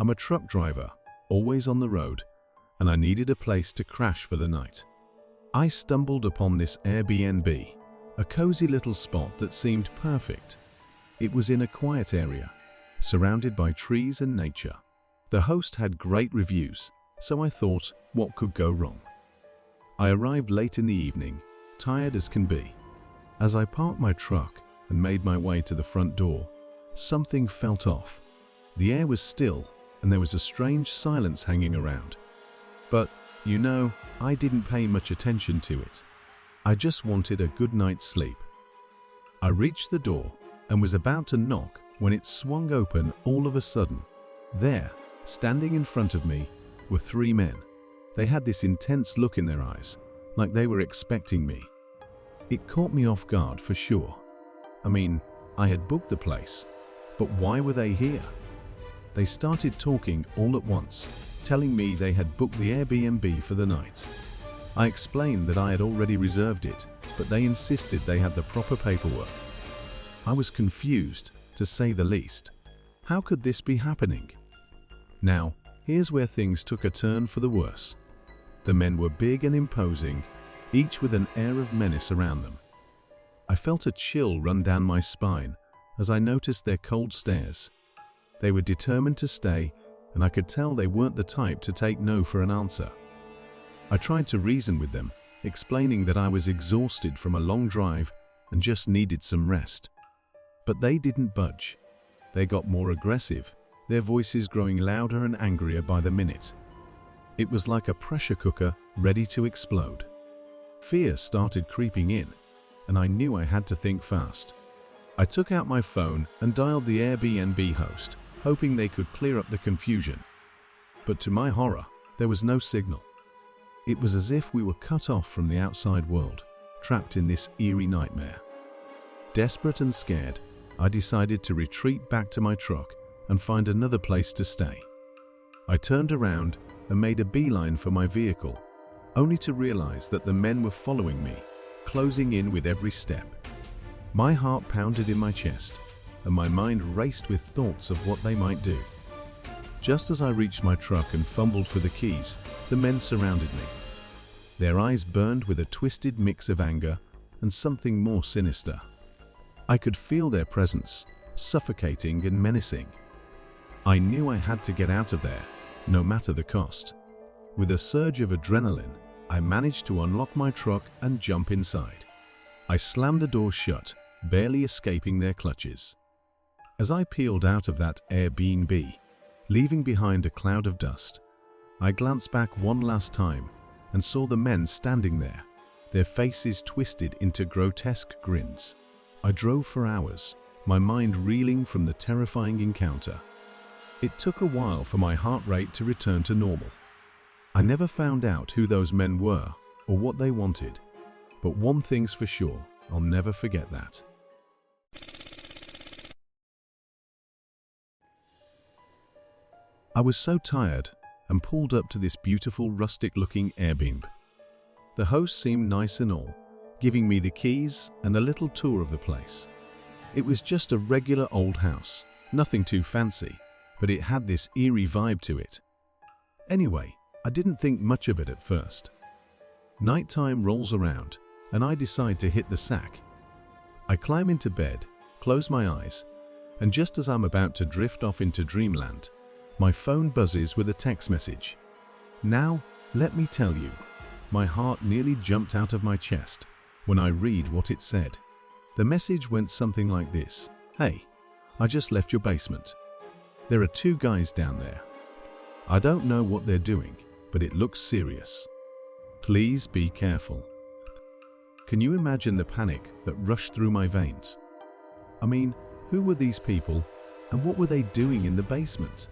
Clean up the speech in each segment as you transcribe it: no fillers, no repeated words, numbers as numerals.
I'm a truck driver, always on the road, and I needed a place to crash for the night. I stumbled upon this Airbnb, a cozy little spot that seemed perfect. It was in a quiet area, surrounded by trees and nature. The host had great reviews, so I thought, what could go wrong? I arrived late in the evening, tired as can be. As I parked my truck and made my way to the front door, something felt off. The air was still, and there was a strange silence hanging around. But, you know, I didn't pay much attention to it. I just wanted a good night's sleep. I reached the door and was about to knock when it swung open all of a sudden. There, standing in front of me, were three men. They had this intense look in their eyes, like they were expecting me. It caught me off guard for sure. I mean, I had booked the place, but why were they here? They started talking all at once, telling me they had booked the Airbnb for the night. I explained that I had already reserved it, but they insisted they had the proper paperwork. I was confused, to say the least. How could this be happening? Now, here's where things took a turn for the worse. The men were big and imposing, each with an air of menace around them. I felt a chill run down my spine as I noticed their cold stares. They were determined to stay, and I could tell they weren't the type to take no for an answer. I tried to reason with them, explaining that I was exhausted from a long drive and just needed some rest. But they didn't budge. They got more aggressive, their voices growing louder and angrier by the minute. It was like a pressure cooker ready to explode. Fear started creeping in, and I knew I had to think fast. I took out my phone and dialed the Airbnb host, hoping they could clear up the confusion. But to my horror, there was no signal. It was as if we were cut off from the outside world, trapped in this eerie nightmare. Desperate and scared, I decided to retreat back to my truck and find another place to stay. I turned around and made a beeline for my vehicle, only to realize that the men were following me, closing in with every step. My heart pounded in my chest, and my mind raced with thoughts of what they might do. Just as I reached my truck and fumbled for the keys, the men surrounded me. Their eyes burned with a twisted mix of anger and something more sinister. I could feel their presence, suffocating and menacing. I knew I had to get out of there, no matter the cost. With a surge of adrenaline, I managed to unlock my truck and jump inside. I slammed the door shut, barely escaping their clutches. As I peeled out of that Airbnb, leaving behind a cloud of dust, I glanced back one last time and saw the men standing there, their faces twisted into grotesque grins. I drove for hours, my mind reeling from the terrifying encounter. It took a while for my heart rate to return to normal. I never found out who those men were or what they wanted, but one thing's for sure, I'll never forget that. I was so tired and pulled up to this beautiful rustic-looking Airbnb. The host seemed nice and all, giving me the keys and a little tour of the place. It was just a regular old house, nothing too fancy, but it had this eerie vibe to it. Anyway, I didn't think much of it at first. Nighttime rolls around, and I decide to hit the sack. I climb into bed, close my eyes, and just as I'm about to drift off into dreamland, my phone buzzes with a text message. Now, let me tell you, my heart nearly jumped out of my chest when I read what it said. The message went something like this: "Hey, I just left your basement. There are two guys down there. I don't know what they're doing, but it looks serious. Please be careful." Can you imagine the panic that rushed through my veins? I mean, who were these people, and what were they doing in the basement?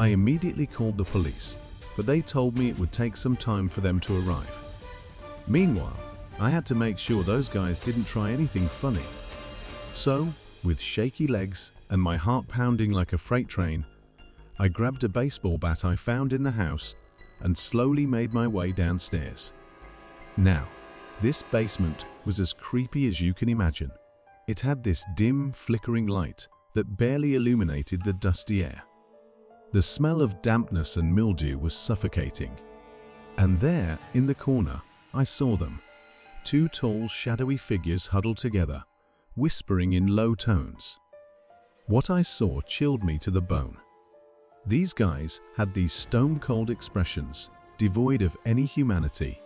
I immediately called the police, but they told me it would take some time for them to arrive. Meanwhile, I had to make sure those guys didn't try anything funny. So, with shaky legs and my heart pounding like a freight train, I grabbed a baseball bat I found in the house and slowly made my way downstairs. Now, this basement was as creepy as you can imagine. It had this dim, flickering light that barely illuminated the dusty air. The smell of dampness and mildew was suffocating. And there, in the corner, I saw them. Two tall, shadowy figures huddled together, whispering in low tones. What I saw chilled me to the bone. These guys had these stone-cold expressions, devoid of any humanity.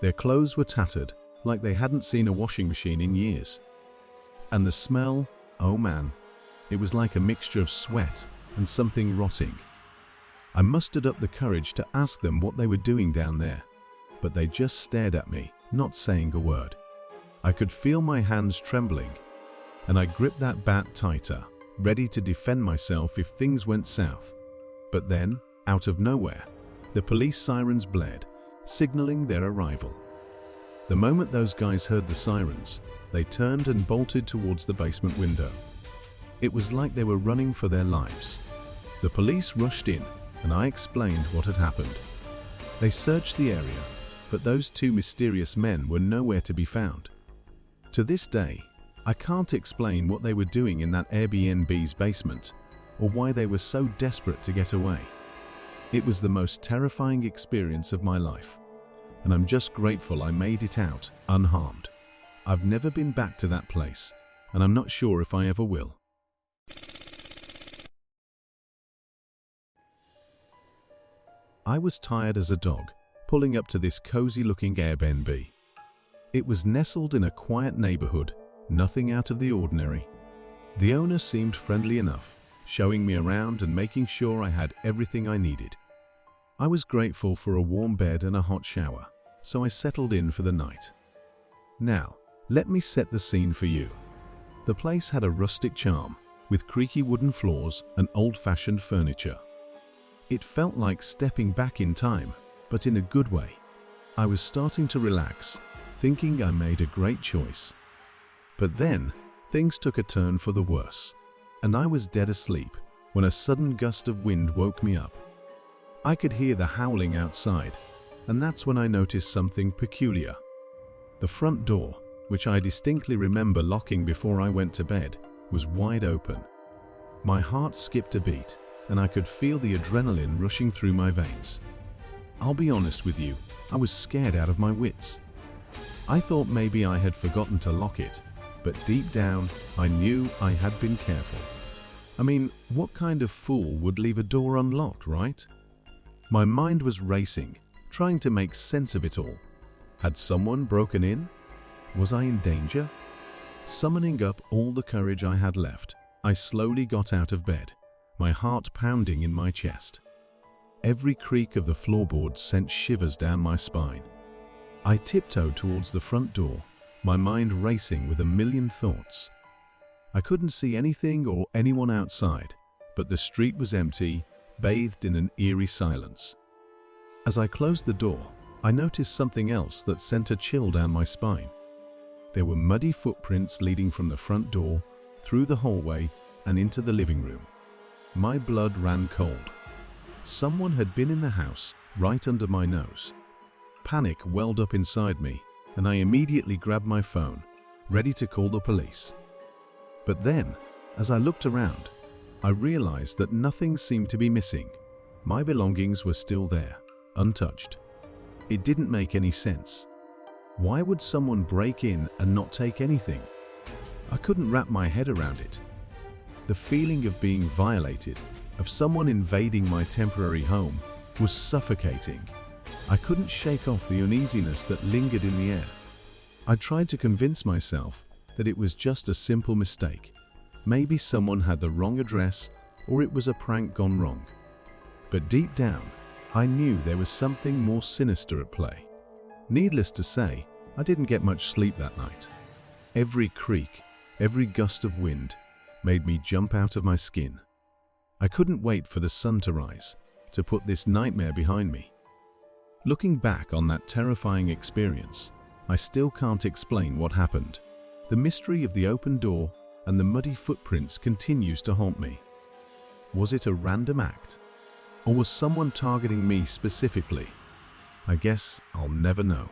Their clothes were tattered, like they hadn't seen a washing machine in years. And the smell, oh man, it was like a mixture of sweat and something rotting. I mustered up the courage to ask them what they were doing down there, but they just stared at me, not saying a word. I could feel my hands trembling, and I gripped that bat tighter, ready to defend myself if things went south. But then, out of nowhere, the police sirens blared, signaling their arrival. The moment those guys heard the sirens, they turned and bolted towards the basement window. It was like they were running for their lives. The police rushed in, and I explained what had happened. They searched the area, but those two mysterious men were nowhere to be found. To this day, I can't explain what they were doing in that Airbnb's basement, or why they were so desperate to get away. It was the most terrifying experience of my life, and I'm just grateful I made it out unharmed. I've never been back to that place, and I'm not sure if I ever will. I was tired as a dog, pulling up to this cozy-looking Airbnb. It was nestled in a quiet neighborhood, nothing out of the ordinary. The owner seemed friendly enough, showing me around and making sure I had everything I needed. I was grateful for a warm bed and a hot shower, so I settled in for the night. Now, let me set the scene for you. The place had a rustic charm, with creaky wooden floors and old-fashioned furniture. It felt like stepping back in time, but in a good way. I was starting to relax, thinking I made a great choice. But then, things took a turn for the worse, and I was dead asleep when a sudden gust of wind woke me up. I could hear the howling outside, and that's when I noticed something peculiar. The front door, which I distinctly remember locking before I went to bed, was wide open. My heart skipped a beat, and I could feel the adrenaline rushing through my veins. I'll be honest with you, I was scared out of my wits. I thought maybe I had forgotten to lock it, but deep down, I knew I had been careful. I mean, what kind of fool would leave a door unlocked, right? My mind was racing, trying to make sense of it all. Had someone broken in? Was I in danger? Summoning up all the courage I had left, I slowly got out of bed, my heart pounding in my chest. Every creak of the floorboards sent shivers down my spine. I tiptoed towards the front door, my mind racing with a million thoughts. I couldn't see anything or anyone outside, but the street was empty, bathed in an eerie silence. As I closed the door, I noticed something else that sent a chill down my spine. There were muddy footprints leading from the front door, through the hallway, and into the living room. My blood ran cold. Someone had been in the house, right under my nose. Panic welled up inside me, and I immediately grabbed my phone, ready to call the police. But then, as I looked around, I realized that nothing seemed to be missing. My belongings were still there, untouched. It didn't make any sense. Why would someone break in and not take anything? I couldn't wrap my head around it. The feeling of being violated, of someone invading my temporary home, was suffocating. I couldn't shake off the uneasiness that lingered in the air. I tried to convince myself that it was just a simple mistake. Maybe someone had the wrong address, or it was a prank gone wrong. But deep down, I knew there was something more sinister at play. Needless to say, I didn't get much sleep that night. Every creak, every gust of wind, made me jump out of my skin. I couldn't wait for the sun to rise, to put this nightmare behind me. Looking back on that terrifying experience, I still can't explain what happened. The mystery of the open door and the muddy footprints continues to haunt me. Was it a random act? Or was someone targeting me specifically? I guess I'll never know.